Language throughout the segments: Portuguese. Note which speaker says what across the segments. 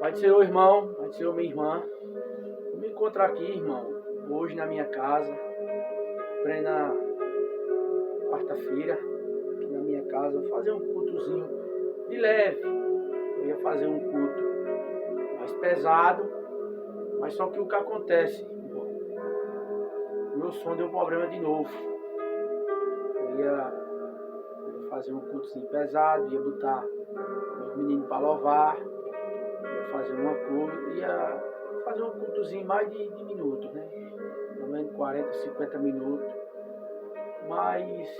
Speaker 1: Pai do Senhor, irmão, Pai do Senhor, minha irmã, eu me encontro aqui, irmão, hoje na minha casa, plena quarta-feira, aqui na minha casa, vou fazer um cultozinho de leve. Eu ia fazer um culto mais pesado, mas só que o que acontece, irmão, meu som deu problema de novo. Eu ia fazer um cultozinho pesado, ia botar meus meninos para louvar, ia fazer uma coisa, ia fazer um cultozinho mais de minutos, né? Pelo menos 40, 50 minutos. Mas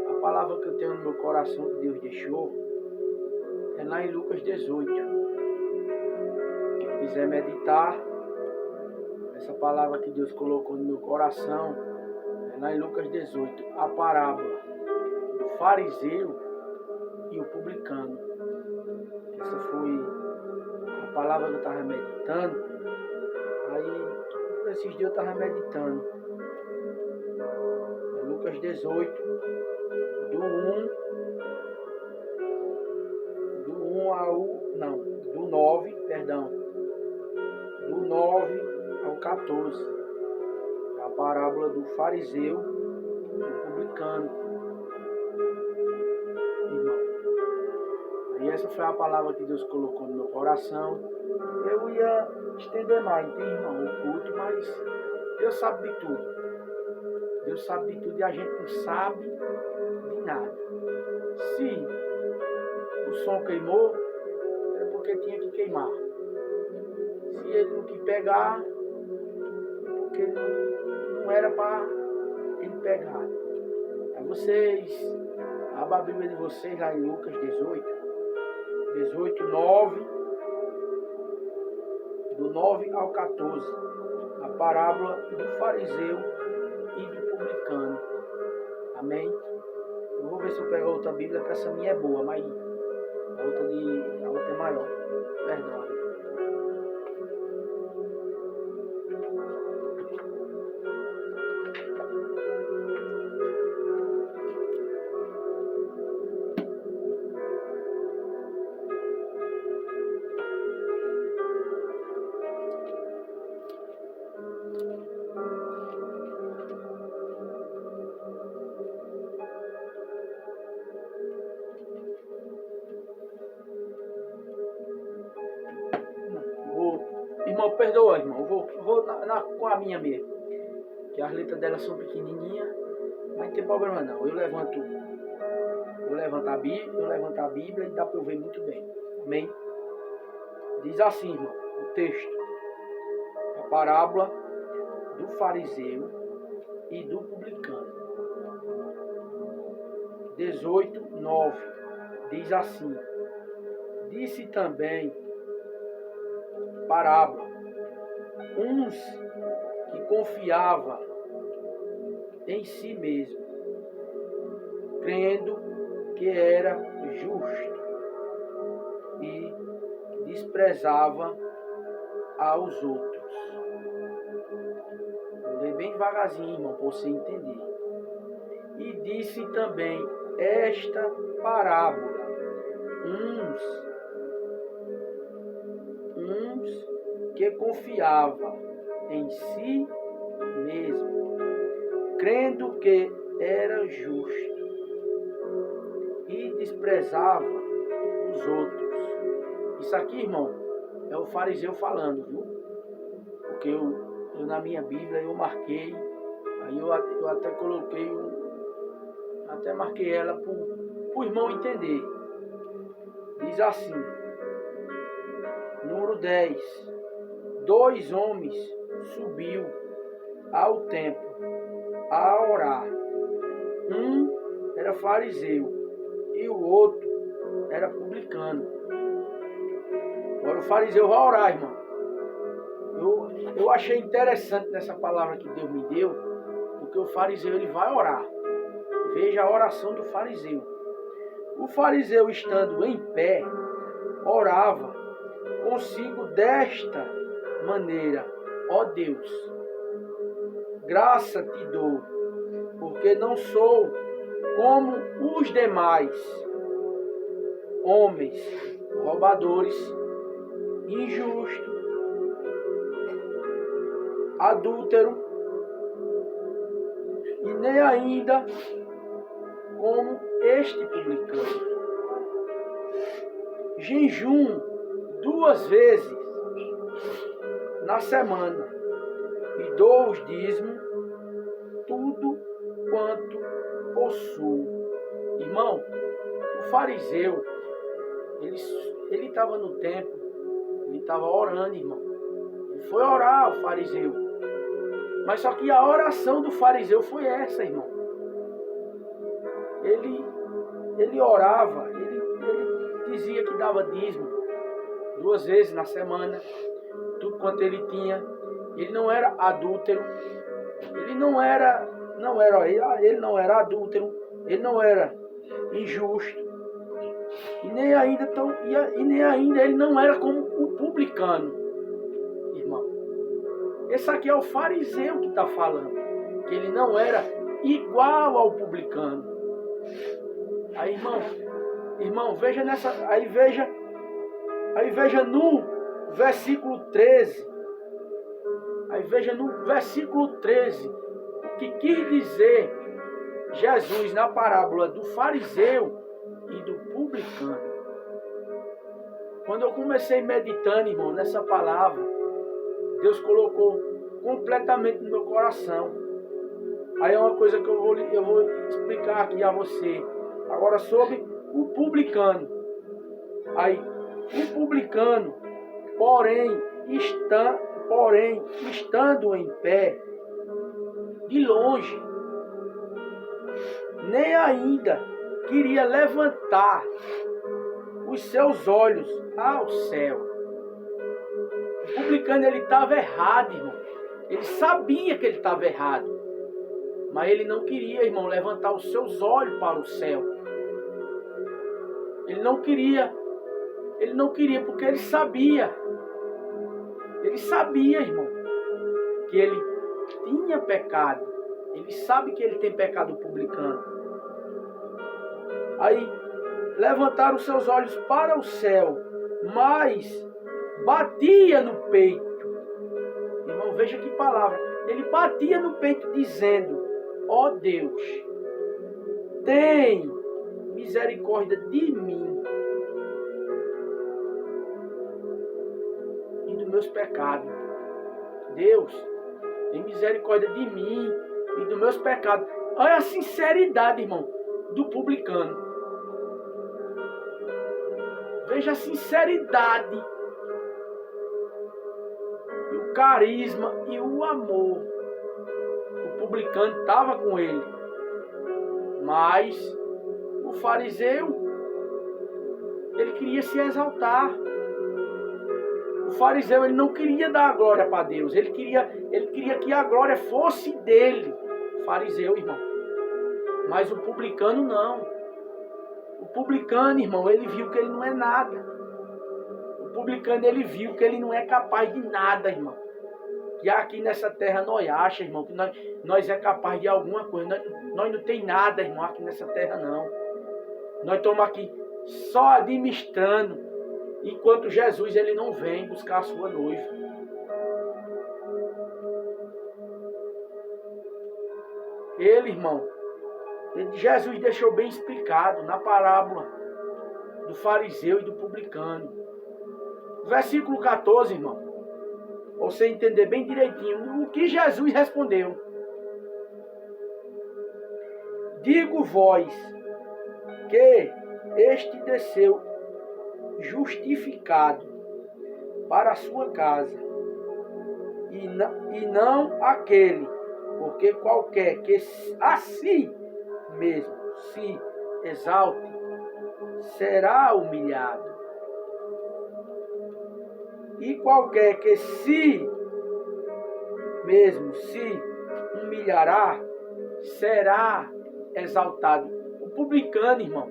Speaker 1: a palavra que eu tenho no meu coração que Deus deixou é lá em Lucas 18. Quem quiser meditar, essa palavra que Deus colocou no meu coração é lá em Lucas 18, a parábola do fariseu e o publicano. Essa foi a palavra que eu estava meditando. Aí, esses dias eu estava meditando. É Lucas 18, do 9 ao 14. É a parábola do fariseu e do publicano. Irmão. E essa foi a palavra que Deus colocou no meu coração. Eu ia estender mais, tem, irmão, o culto, mas Deus sabe de tudo. Deus sabe de tudo e a gente não sabe de nada. Se o som queimou, é porque tinha que queimar. Se ele não quis pegar, é porque não era para ele pegar. Aí vocês, abra a Bíblia de vocês lá em Lucas 18, 9, do 9 ao 14, a parábola do fariseu e do publicano. Amém? Eu vou ver se eu pego outra Bíblia, que essa minha é boa, mas a outra é maior. Perdão. Irmão, perdoa, irmão. Eu vou com a minha mesmo. Que as letras dela são pequenininhas, mas não tem problema não. Eu levanto a Bíblia e dá para eu ver muito bem. Amém? Diz assim, irmão, o texto. A parábola do fariseu e do publicano. 18, 9. Diz assim. Disse também parábola. Uns que confiava em si mesmo, crendo que era justo e desprezava aos outros. Vou ler bem devagarzinho, irmão, para você entender. E disse também esta parábola. Uns que confiava em si mesmo, crendo que era justo e desprezava os outros. Isso aqui, irmão, é o fariseu falando, viu? Porque eu na minha Bíblia eu marquei, aí eu até coloquei, até marquei ela para o irmão entender. Diz assim, número 10. 2 homens subiu ao templo a orar. Um era fariseu e o outro era publicano. Agora o fariseu vai orar, irmão. Eu achei interessante nessa palavra que Deus me deu, porque o fariseu ele vai orar. Veja a oração do fariseu. O fariseu, estando em pé, orava consigo desta maneira: ó Deus, graça te dou, porque não sou como os demais homens, roubadores, injusto, adúltero, e nem ainda como este publicano. Jejum 2 vezes na semana e dou os dízimos tudo quanto possuo. Irmão, o fariseu, ele estava no templo, ele estava orando, irmão. Ele foi orar, o fariseu. Mas só que a oração do fariseu foi essa, irmão. Ele orava, ele dizia que dava dízimo 2 vezes na semana, tudo quanto ele tinha. Ele não era adúltero, ele não era adúltero, ele não era injusto, e nem ainda ele não era como o publicano, irmão. Esse aqui é o fariseu que está falando, que ele não era igual ao publicano. Aí, irmão, veja veja no versículo 13. Aí veja no versículo 13 o que quis dizer Jesus na parábola do fariseu e do publicano. Quando eu comecei meditando, irmão, nessa palavra, Deus colocou completamente no meu coração. Aí é uma coisa que eu vou explicar aqui a você. Agora sobre o publicano. Aí, o publicano, porém, estando em pé, de longe, nem ainda queria levantar os seus olhos ao céu. O publicano, ele estava errado, irmão. Ele sabia que ele estava errado. Mas ele não queria, irmão, levantar os seus olhos para o céu. Ele não queria porque ele sabia. Ele sabia, irmão, que ele tinha pecado. Ele sabe que ele tem pecado publicano. Aí, levantaram os seus olhos para o céu, mas batia no peito. Irmão, veja que palavra. Ele batia no peito dizendo: ó Deus, tem misericórdia de mim e dos meus pecados. Deus, tem misericórdia de mim e dos meus pecados. Olha a sinceridade, irmão, do publicano. Veja a sinceridade, e o carisma e o amor. O publicano estava com ele, mas o fariseu, ele queria se exaltar. O fariseu, ele não queria dar a glória para Deus. Ele queria que a glória fosse dele. O fariseu, irmão. Mas o publicano não. O publicano, irmão, ele viu que ele não é nada. O publicano, ele viu que ele não é capaz de nada, irmão. Que aqui nessa terra nós achamos, irmão, que nós é capaz de alguma coisa. Nós não tem nada, irmão, aqui nessa terra, não. Nós estamos aqui só administrando, enquanto Jesus, ele não vem buscar a sua noiva. Ele, irmão, Jesus deixou bem explicado na parábola do fariseu e do publicano. Versículo 14, irmão. Pra você entender bem direitinho o que Jesus respondeu. Digo vós que este desceu justificado para a sua casa, e não aquele, porque qualquer que a si mesmo se exalte será humilhado, e qualquer que si mesmo se humilhará será exaltado. O publicano, irmão,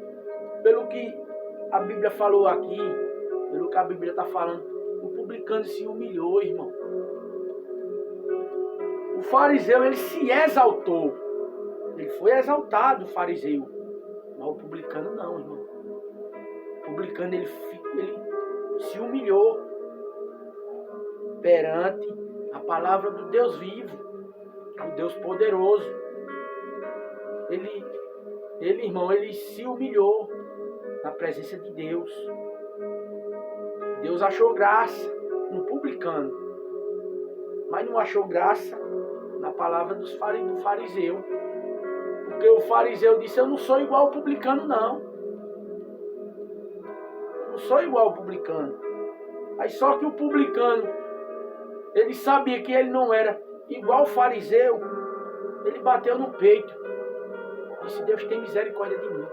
Speaker 1: pelo que a Bíblia falou aqui, pelo que a Bíblia está falando, o publicano se humilhou, irmão. O fariseu, ele se exaltou. Ele foi exaltado, o fariseu. Mas o publicano não, irmão. O publicano, ele se humilhou. perante a palavra do Deus vivo, do Deus poderoso. Ele, irmão, ele se humilhou na presença de Deus. Deus achou graça no publicano, mas não achou graça na palavra do fariseu. Porque o fariseu disse: eu não sou igual ao publicano, não. Não sou igual ao publicano. Aí só que o publicano, ele sabia que ele não era igual ao fariseu. Ele bateu no peito. Disse: Deus tem misericórdia de mim.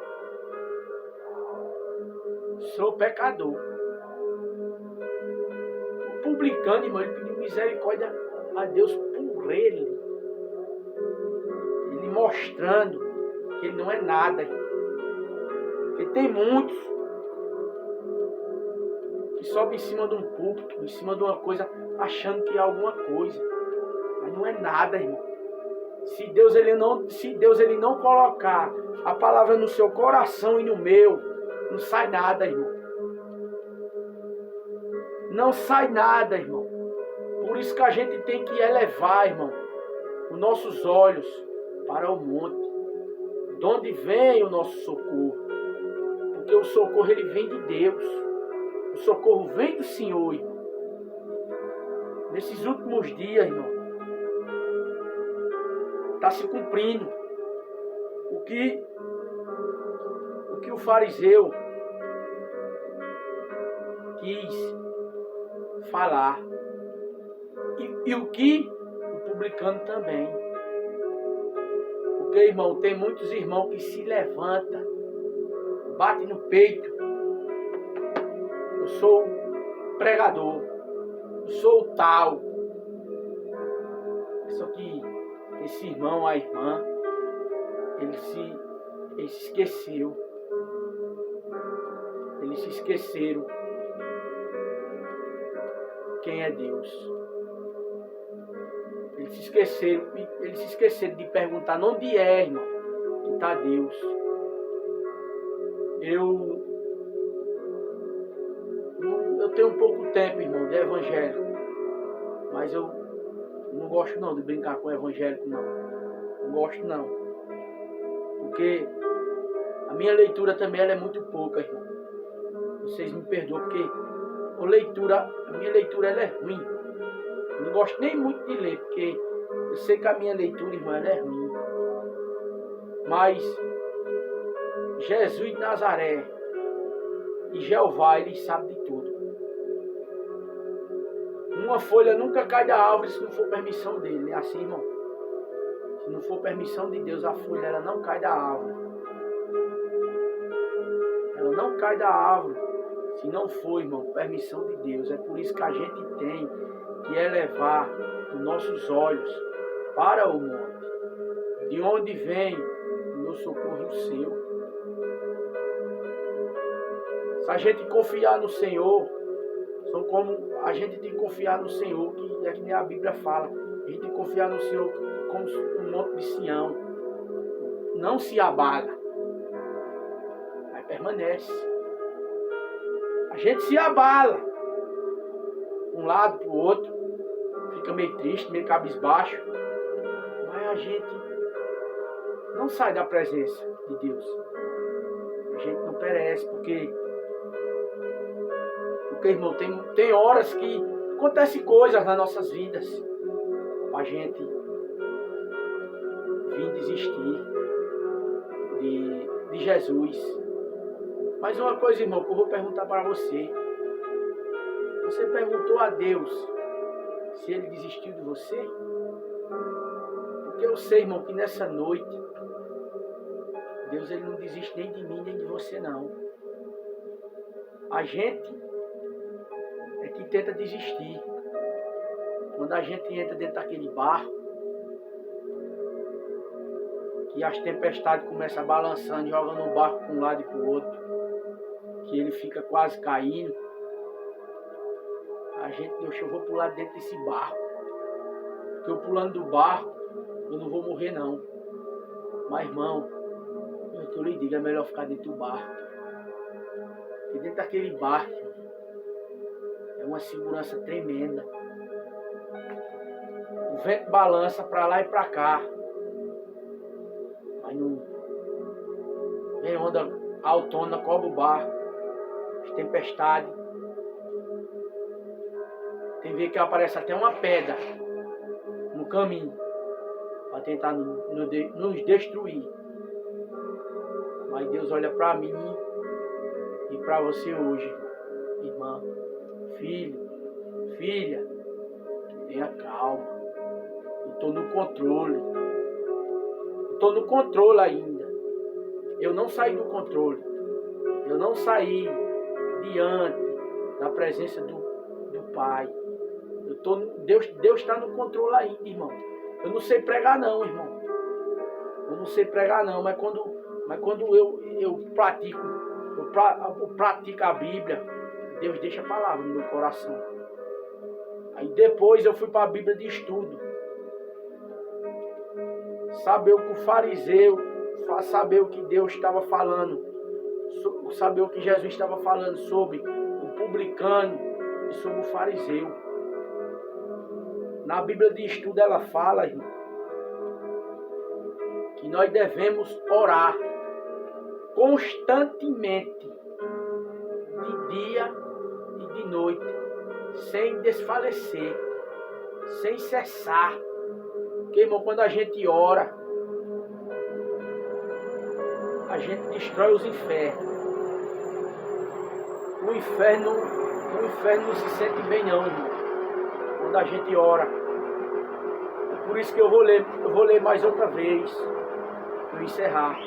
Speaker 1: Sou pecador. O publicano, irmão, ele pediu misericórdia a Deus por ele. Ele mostrando que ele não é nada. Porque tem muitos que sobem em cima de um púlpito, em cima de uma coisa, achando que é alguma coisa. Mas não é nada, irmão. Se Deus ele não colocar a palavra no seu coração e no meu, não sai nada, irmão. Não sai nada, irmão. Por isso que a gente tem que elevar, irmão, os nossos olhos para o monte, de onde vem o nosso socorro. Porque o socorro ele vem de Deus. O socorro vem do Senhor, irmão. Nesses últimos dias, irmão, está se cumprindo o que o fariseu quis falar e o que o publicano também. Porque, irmão, tem muitos irmãos que se levantam, batem no peito. Eu sou pregador, eu sou o tal. Só que esse irmão, a irmã, ele se esqueceu. Eles se esqueceram quem é Deus. Eles se esqueceram de perguntar onde é, irmão, que está Deus. Eu tenho um pouco tempo, irmão, de evangélico, mas eu não gosto não de brincar com evangélico, não. Não gosto não. Porque a minha leitura também ela é muito pouca, irmão. Vocês me perdoam, porque a minha leitura ela é ruim. Eu não gosto nem muito de ler, porque eu sei que a minha leitura, irmão, ela é ruim. Mas Jesus de Nazaré e Jeová, ele sabe de tudo. Uma folha nunca cai da árvore se não for permissão dele. É assim, irmão. Se não for permissão de Deus, a folha ela não cai da árvore. Ela não cai da árvore se não for, irmão, permissão de Deus. É por isso que a gente tem que elevar os nossos olhos para o monte, de onde vem o meu socorro e o seu. Se a gente confiar no Senhor, são como a gente tem que confiar no Senhor, que é que nem a Bíblia fala. A gente tem que confiar no Senhor como um monte de Sião. Não se abala, mas permanece. A gente se abala, um lado para o outro, fica meio triste, meio cabisbaixo, mas a gente não sai da presença de Deus. A gente não perece, porque irmão, tem horas que acontecem coisas nas nossas vidas pra gente vir desistir de Jesus. Mas uma coisa, irmão, que eu vou perguntar para você. Você perguntou a Deus se ele desistiu de você? Porque eu sei, irmão, que nessa noite Deus ele não desiste nem de mim, nem de você, não. A gente é que tenta desistir. Quando a gente entra dentro daquele barco, que as tempestades começam a balançando, jogando o barco para um lado e para o outro, que ele fica quase caindo, a gente, eu vou pular dentro desse barco. Porque eu pulando do barco, eu não vou morrer não. Mas, irmão, o que eu lhe digo, é melhor ficar dentro do barco. Porque dentro daquele barco é uma segurança tremenda. vento balança para lá e para cá. Mas não vem onda autona, cobre o barco, as tempestades. Tem vezes que aparece até uma pedra no caminho para tentar nos destruir. Mas Deus olha para mim e para você hoje, irmã, filho, filha, tenha calma. Eu estou no controle. Estou no controle ainda. Eu não saí do controle. Eu não saí diante da presença do Pai. Deus está no controle ainda, irmão. Eu não sei pregar não, irmão. Eu não sei pregar não, mas quando eu pratico a Bíblia, Deus deixa a palavra no meu coração. Aí depois eu fui para a Bíblia de estudo. Saber o que o fariseu, saber o que Deus estava falando, saber o que Jesus estava falando sobre o publicano e sobre o fariseu. Na Bíblia de estudo ela fala, irmão, que nós devemos orar constantemente, de dia e de noite, sem desfalecer, sem cessar. Porque, irmão, quando a gente ora, a gente destrói os infernos. O inferno não se sente bem não, irmão, quando a gente ora. É por isso que eu vou ler mais outra vez, para encerrar.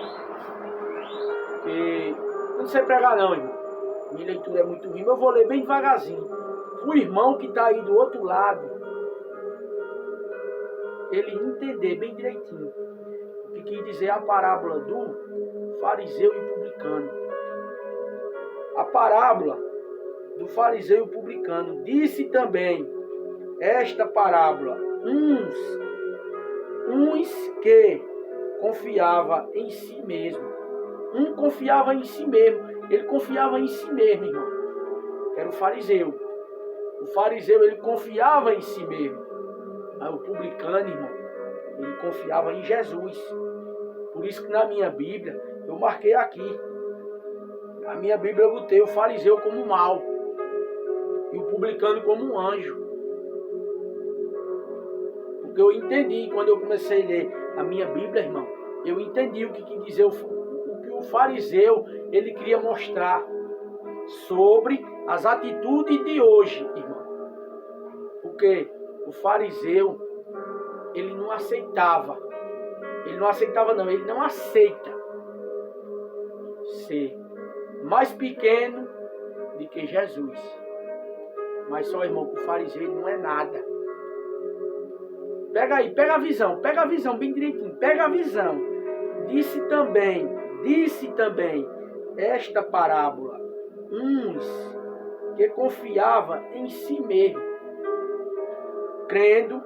Speaker 1: Porque eu não sei pregar não, irmão. Minha leitura é muito ruim, mas eu vou ler bem devagarzinho. O irmão que está aí do outro lado, ele entender bem direitinho o que quer dizer a parábola do fariseu e publicano. A parábola do fariseu e publicano disse também esta parábola: uns que confiava em si mesmo. Confiava em si mesmo. Ele confiava em si mesmo, irmão. Era o fariseu. O fariseu, ele confiava em si mesmo. Mas o publicano, irmão, ele confiava em Jesus. Por isso que na minha Bíblia, eu marquei aqui. Na minha Bíblia eu botei o fariseu como mal e o publicano como um anjo. Porque eu entendi, quando eu comecei a ler a minha Bíblia, irmão, eu entendi o que quer dizer o que o fariseu, ele queria mostrar sobre as atitudes de hoje, irmão. Porque o fariseu, ele não aceitava. Ele não aceita ser mais pequeno do que Jesus. Mas só, irmão, que o fariseu, ele não é nada. Pega aí, pega a visão bem direitinho, pega a visão. Disse também esta parábola: uns que confiava em si mesmo, crendo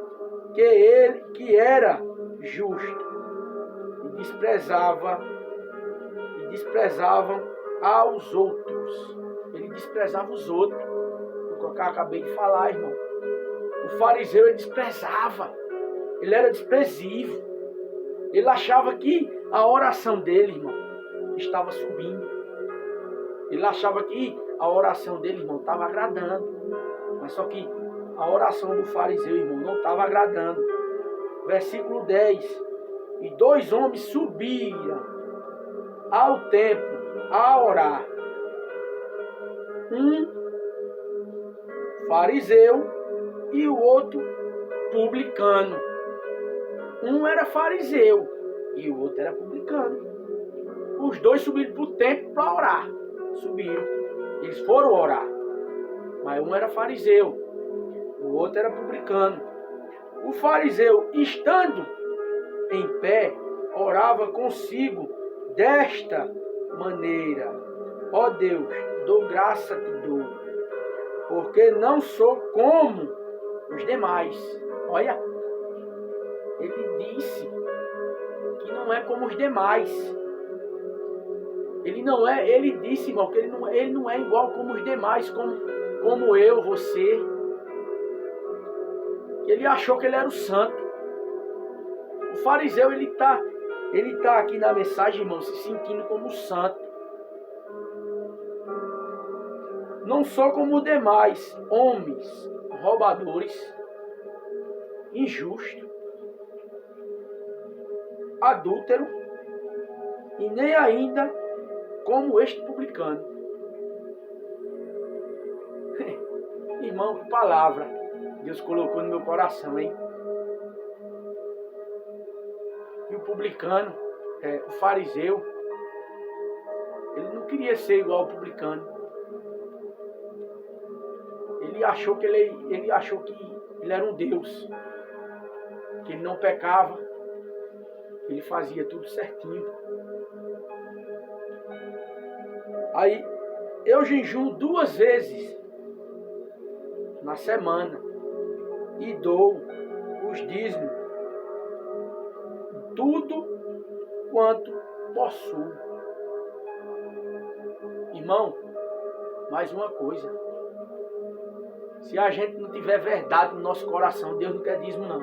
Speaker 1: que era justo, e desprezavam aos outros. Ele desprezava os outros. O que eu acabei de falar, irmão. O fariseu, ele desprezava. Ele era desprezível. Ele achava que a oração dele, irmão, estava subindo. Ele achava que a oração dele, irmão, estava agradando. Mas só que a oração do fariseu, irmão, não estava agradando. Versículo 10. E 2 homens subiram ao templo a orar. Um fariseu e o outro publicano. Um era fariseu e o outro era publicano. Os dois subiram para o templo para orar. Subiram. Eles foram orar. Mas um era fariseu, o outro era publicano. O fariseu, estando em pé, orava consigo desta maneira: ó Deus, dou graça te dou, porque não sou como os demais. Olha, ele disse que não é como os demais. Ele disse, irmão, que ele não é igual como os demais, como eu, você. Ele achou que ele era o santo. O fariseu, ele tá aqui na mensagem, irmão, se sentindo como o santo. Não só como demais homens roubadores, injustos, adúltero, e nem ainda como este publicano. Irmão, que palavra Deus colocou no meu coração, hein? E o publicano, o fariseu, ele não queria ser igual ao publicano. Ele achou que ele era um Deus, que ele não pecava, ele fazia tudo certinho. Aí eu jejuo 2 vezes na semana e dou os dízimos, tudo quanto possuo. Irmão, mais uma coisa. Se a gente não tiver verdade no nosso coração, Deus não quer dízimo, não.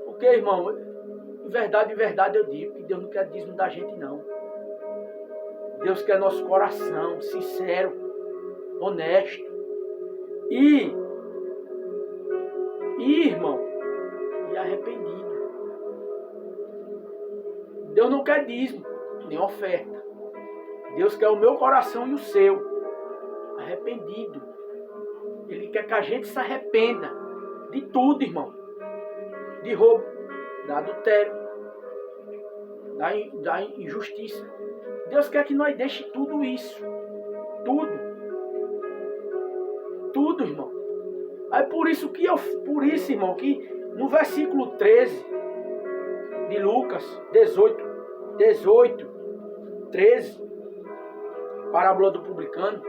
Speaker 1: Porque, irmão, em verdade eu digo que Deus não quer dízimo da gente, não. Deus quer nosso coração sincero, honesto. E irmão, e arrependido. Deus não quer dízimo, nem oferta. Deus quer o meu coração e o seu. Arrependido. Ele quer que a gente se arrependa de tudo, irmão. De roubo, da adultério, da injustiça. Deus quer que nós deixe tudo isso. Tudo, irmão. É por isso, irmão, que no versículo 13 de Lucas 13, parábola do publicano,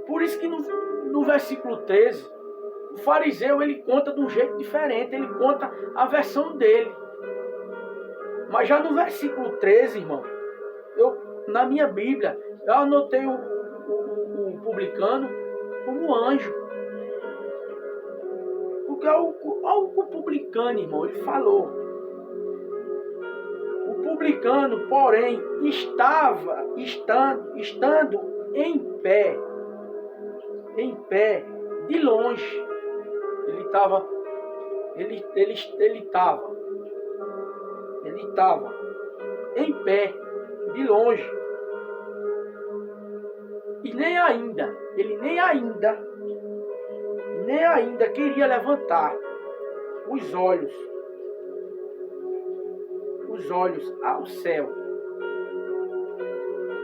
Speaker 1: por isso que no versículo 13, o fariseu, ele conta de um jeito diferente, ele conta a versão dele. Mas já no versículo 13, irmão, na minha Bíblia, eu anotei o publicano como anjo. Porque o publicano, irmão, ele falou. O publicano, porém, estando em pé, de longe. Ele estava em pé, de longe. E ele nem ainda queria levantar os olhos ao céu.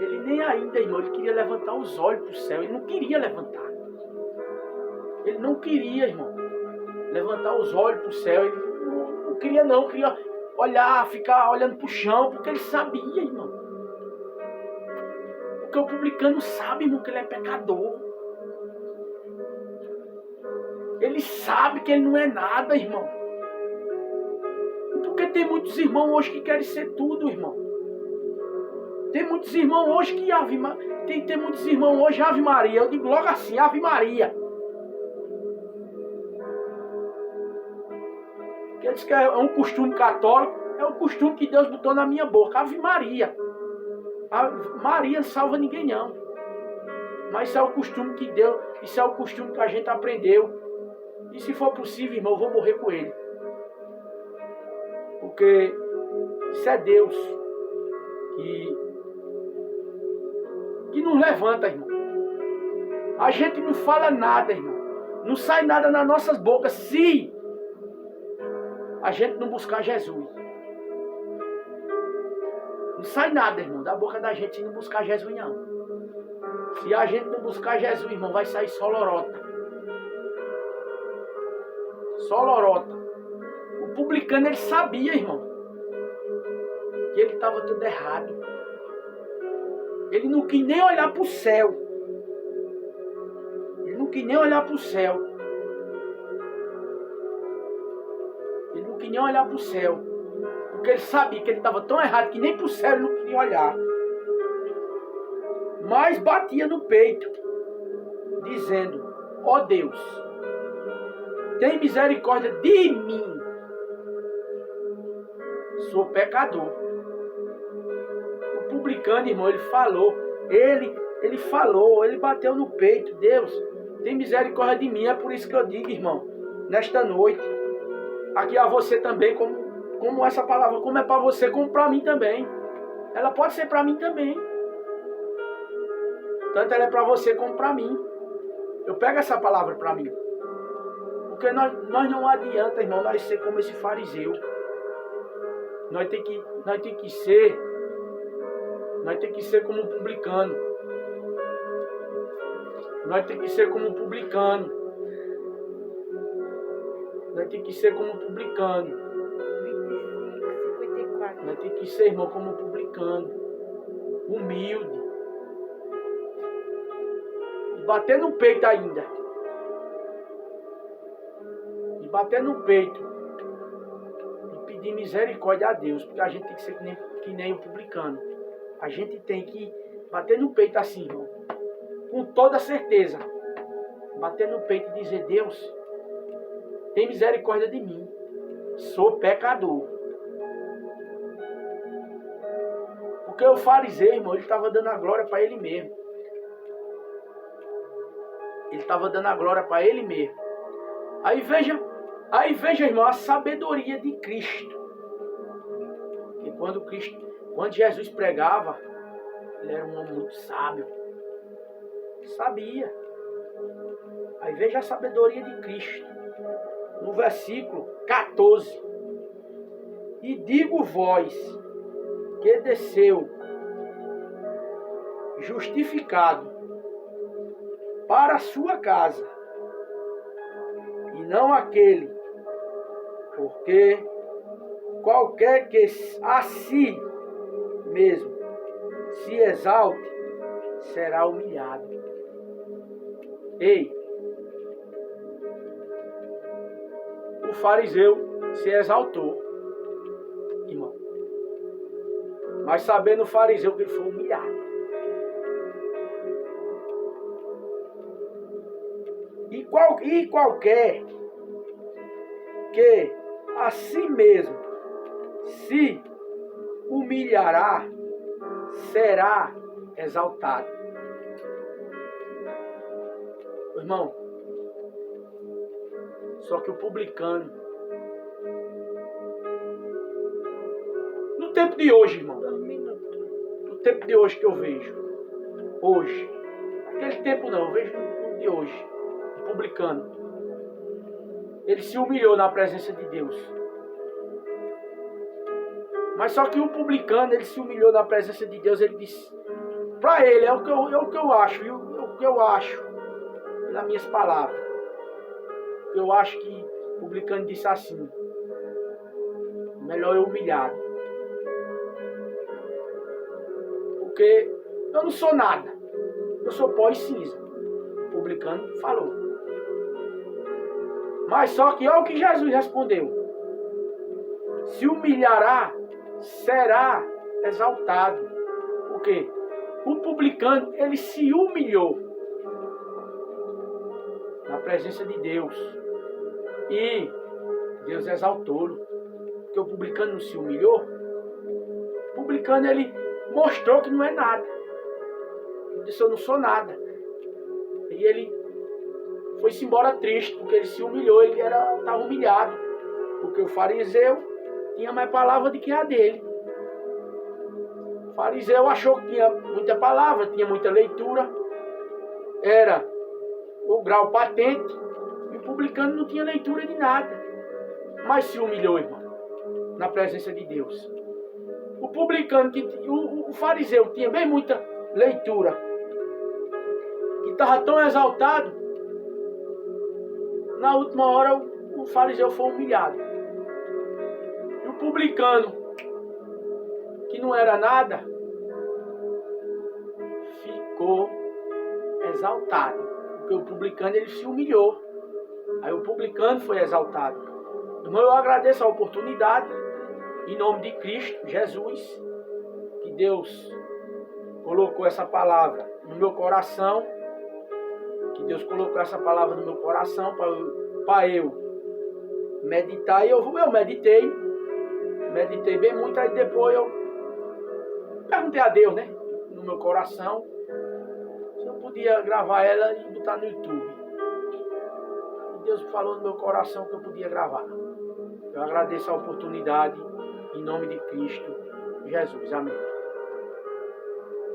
Speaker 1: Ele nem ainda, irmão, ele queria levantar os olhos para o céu. Ele não queria levantar. Ele não queria, irmão, levantar os olhos para o céu. Ele não queria, não. Queria olhar, ficar olhando para o chão, porque ele sabia, irmão. Porque o publicano sabe, irmão, que ele é pecador. Ele sabe que ele não é nada, irmão. Porque tem muitos irmãos hoje que querem ser tudo, irmão. Tem muitos irmãos hoje que tem muitos irmãos hoje Ave Maria. Eu digo logo assim, Ave Maria. Quer dizer que é um costume católico, é um costume que Deus botou na minha boca. Ave Maria. Maria não salva ninguém, não. Mas isso é o costume que Deus, isso é o costume que a gente aprendeu. E se for possível, irmão, eu vou morrer com ele. Porque isso é Deus que nos levanta, irmão. A gente não fala nada, irmão. Não sai nada nas nossas bocas se a gente não buscar Jesus. Não sai nada, irmão, da boca da gente se não buscar Jesus, não. Se a gente não buscar Jesus, irmão, vai sair só lorota. Só lorota. O publicano, ele sabia, irmão, que ele estava tudo errado. Ele não quis nem olhar para o céu. Ele não quis nem olhar para o céu. Ele não quis nem olhar para o céu. Porque ele sabia que ele estava tão errado que nem para o céu ele não queria olhar. Mas batia no peito, dizendo: ó Deus, tem misericórdia de mim. Sou pecador. O publicano, irmão, ele falou. Ele falou, ele bateu no peito. Deus, tem misericórdia de mim. É por isso que eu digo, irmão, nesta noite, aqui a você também, como essa palavra, como é para você, como para mim também. Ela pode ser para mim também. Tanto ela é para você como para mim. Eu pego essa palavra para mim. Porque nós não adianta, irmão, nós ser como esse fariseu. Nós tem que ser como um publicano. Nós tem que ser como um publicano. Nós tem que ser como um publicano.
Speaker 2: 25, 54.
Speaker 1: Nós tem que ser, irmão, como um publicano. Humilde. E bater no peito ainda. E bater no peito. E pedir misericórdia a Deus. Porque a gente tem que ser que nem o publicano. A gente tem que bater no peito assim, irmão. Com toda certeza. Bater no peito e dizer: Deus, tem misericórdia de mim. Sou pecador. Porque o fariseu, irmão, ele estava dando a glória para ele mesmo. Ele estava dando a glória para ele mesmo. Aí veja, irmão, a sabedoria de Cristo. Que quando Jesus pregava, ele era um homem muito sábio. Sabia. Aí veja a sabedoria de Cristo. No versículo 14. E digo vós que desceu justificado para a sua casa, e não aquele, porque qualquer que a si mesmo se exalte, será humilhado. Ei, o fariseu se exaltou, irmão. Mas sabendo o fariseu que ele foi humilhado. E qualquer que a si mesmo se humilhará, será exaltado. Irmão, só que o publicano, no tempo de hoje, irmão,
Speaker 2: 2 minutos.
Speaker 1: no tempo de hoje que eu vejo, hoje, naquele tempo não, eu vejo no de hoje, o publicano, ele se humilhou na presença de Deus. Mas só que o publicano, ele se humilhou na presença de Deus, ele disse, para ele, é o que eu acho, viu? É o que eu acho, nas minhas palavras. Eu acho que o publicano disse assim: melhor eu humilhado. Porque eu não sou nada. Eu sou pó e cinza. O publicano falou. Mas só que olha o que Jesus respondeu: se humilhará, será exaltado. Por quê? O publicano, ele se humilhou na presença de Deus. E Deus exaltou-lo. Porque o publicano não se humilhou. O publicano, ele mostrou que não é nada. Ele disse: eu não sou nada. E ele foi-se embora triste, porque ele se humilhou. Ele estava humilhado. Porque o fariseu tinha mais palavra do que a dele. O fariseu achou que tinha muita palavra, tinha muita leitura. Era o grau patente. E o publicano não tinha leitura de nada. Mas se humilhou, irmão, na presença de Deus. O publicano, o fariseu tinha bem muita leitura, que estava tão exaltado, na última hora o fariseu foi humilhado. E o publicano, que não era nada, ficou exaltado. Porque o publicano, ele se humilhou. Aí o publicano foi exaltado. Irmão, eu agradeço a oportunidade, em nome de Cristo Jesus, que Deus colocou essa palavra no meu coração, que Deus colocou essa palavra no meu coração para eu meditar. E eu meditei bem muito. Aí depois eu perguntei a Deus, né? No meu coração, se eu podia gravar ela e botar no YouTube. E Deus falou no meu coração que eu podia gravar. Eu agradeço a oportunidade, em nome de Cristo Jesus. Amém.